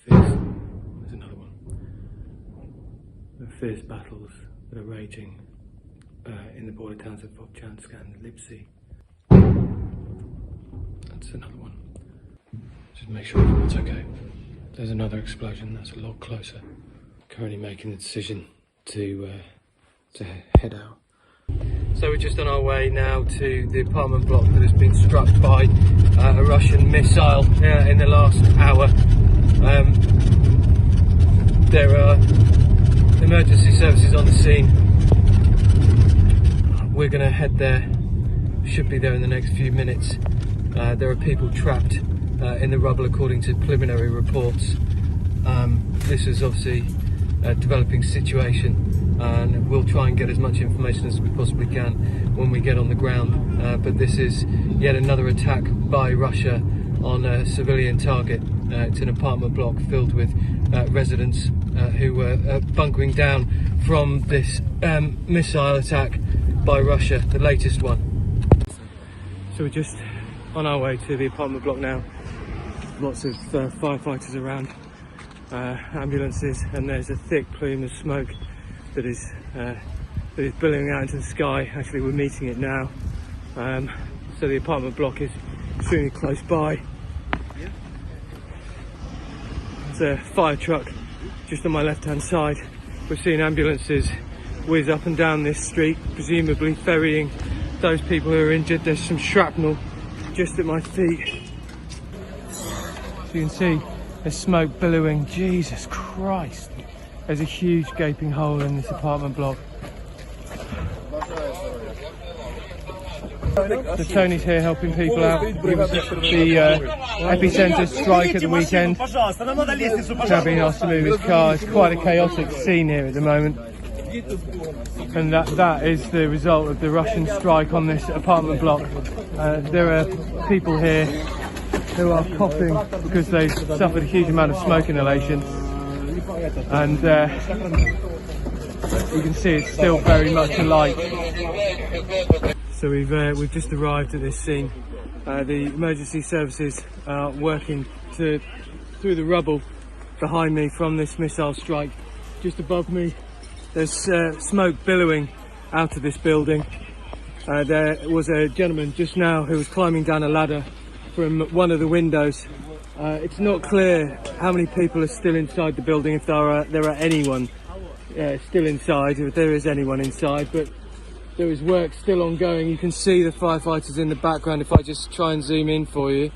There's another one. The fierce battles that are raging in the border towns of Vovchansk and Lipsy. That's another one. Just make sure everyone's okay. There's another explosion that's a lot closer. Currently making the decision to head out. So we're just on our way now to the apartment block that has been struck by a Russian missile in the last hour. There are emergency services on the scene. We're going to head there. Should be there in the next few minutes. There are people trapped in the rubble according to preliminary reports. This is obviously a developing situation, and we'll try and get as much information as we possibly can when we get on the ground. But this is yet another attack by Russia on a civilian target. It's an apartment block filled with residents who were bunkering down from this missile attack by Russia, the latest one. So we're just on our way to the apartment block now. Lots of firefighters around, ambulances, and there's a thick plume of smoke that is billowing out into the sky. Actually, we're meeting it now. So the apartment block is extremely close by. There's a fire truck just on my left-hand side. We're seeing ambulances whiz up and down this street, presumably ferrying those people who are injured. There's some shrapnel just at my feet. So you can see there's smoke billowing. Jesus Christ. There's a huge gaping hole in this apartment block. So Tony's here helping people out. He was at the epicenter strike at the weekend. Now being asked to move his car. It's quite a chaotic scene here at the moment. And that is the result of the Russian strike on this apartment block. There are people here who are coughing because they've suffered a huge amount of smoke inhalation. And you can see it's still very much alight. So we've just arrived at this scene. The emergency services are working through the rubble behind me from this missile strike. Just above me, there's smoke billowing out of this building. There was a gentleman just now who was climbing down a ladder from one of the windows. It's not clear how many people are still inside the building, if there are anyone still inside, if there is anyone inside, but there is work still ongoing. You can see the firefighters in the background if I just try and zoom in for you.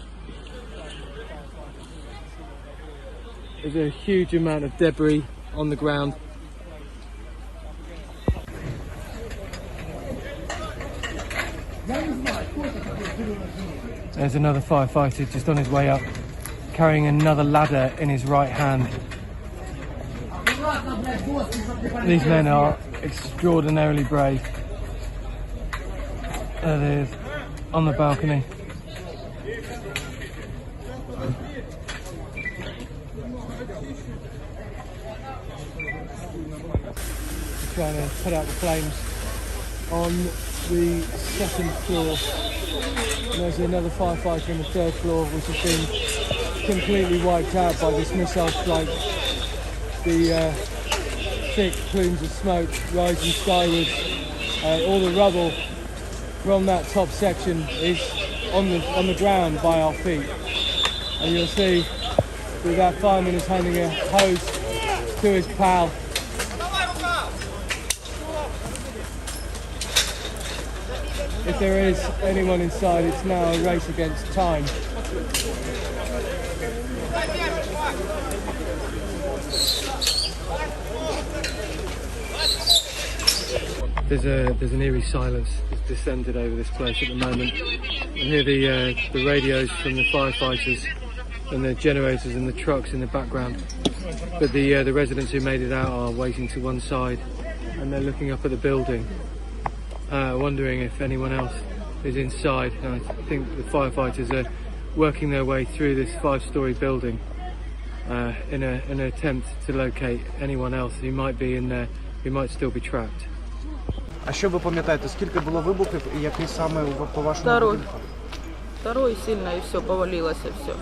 There's a huge amount of debris on the ground. There's another firefighter just on his way up, carrying another ladder in his right hand. These men are extraordinarily brave. There it is, on the balcony. Trying to put out the flames on the second floor. And there's another firefighter on the third floor, which has been completely wiped out by this missile strike. The thick plumes of smoke rising skywards. All the rubble from that top section is on the ground by our feet. And you'll see that that fireman is handing a hose to his pal. If there is anyone inside, it's now a race against time. There's an eerie silence that's descended over this place at the moment. You hear the radios from the firefighters and the generators and the trucks in the background. But the residents who made it out are waiting to one side and they're looking up at the building, wondering if anyone else is inside. And I think the firefighters are working their way through this 5-story building in an attempt to locate anyone else who might be in there, who might still be trapped. А що ви пам'ятаєте, скільки було вибухів і який саме по вашому будинку? Второй сильно и все, повалилось и все.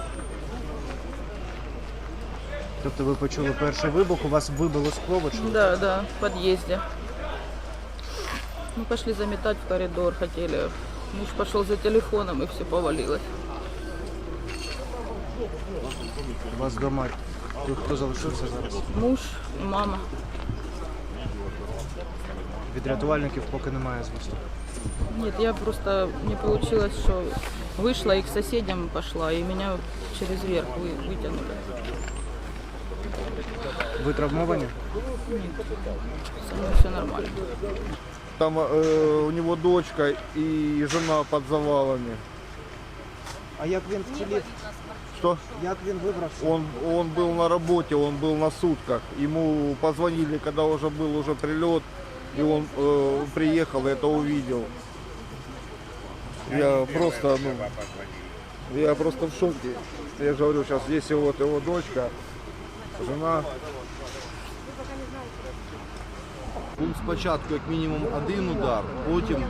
Тобто ви почули перший вибух, у вас вибило скло? Да, да, в подъезде. Мы пошли заметать в коридор, хотели. Муж пошел за телефоном, и все повалилось. У вас вдома тут хто залишився зараз? Муж и мама. Від рятувальників поки немає звісток. Нет, я просто, не получилось, что вышла и к соседям пошла, и меня через верх вытянули. Ви травмовані? Со мной все нормально. Там у него дочка и жена под завалами. А як він вцілів? Что? Як він вибрався? Он был на работе, он был на сутках. Ему позвонили, когда уже был прилет, и он приехал и это увидел. Я просто в шоке. Я же говорю, сейчас здесь вот его дочка, жена. Був спочатку як мінімум один удар, потім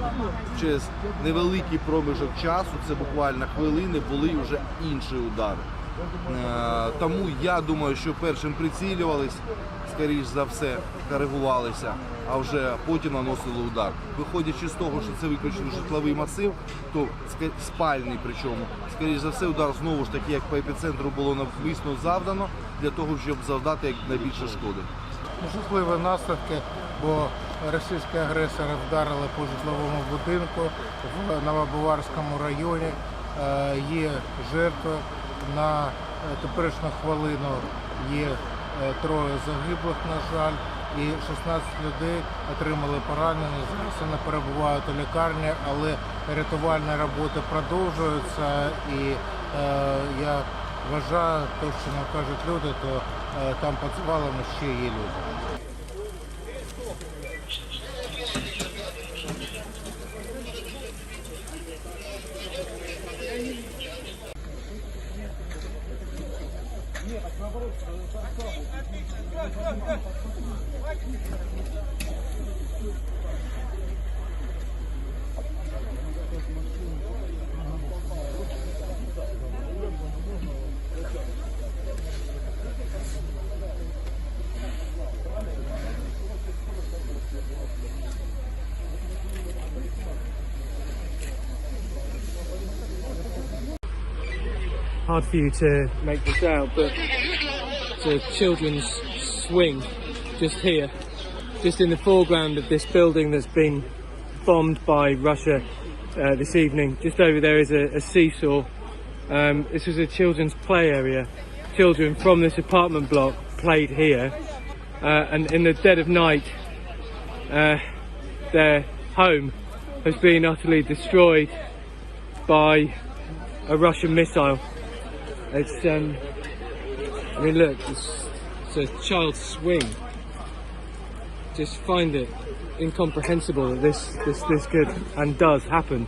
через невеликий проміжок часу, це буквально хвилини, були вже інші удари. Тому я думаю, що першим прицілювались, скоріш за все, коригувалися, а вже потім наносили удар. Виходячи з того, що це виключно житловий масив, то спальний причому, скоріш за все, удар знову ж таки, як по епіцентру було навмисно завдано, для того, щоб завдати як найбільше шкоди. Жахливі наслідки, бо російські агресори вдарили по житловому будинку в Новобаварському районі. Є жертви. На теперішню хвилину є троє загиблих, на жаль, і 16 людей отримали поранення. Зараз вони перебувають у лікарні, але рятувальні роботи продовжуються. І я вважаю, те, що нам кажуть люди, то там під завалами ще є люди. Hard for you to make this out, but it's a children's swing just here, just in the foreground of this building that's been bombed by Russia this evening. Just over there is a seesaw. This was a children's play area. Children from this apartment block played here, and in the dead of night their home has been utterly destroyed by a Russian missile. It's I mean, look, it's a child's swing. Just find it incomprehensible that this could and does happen.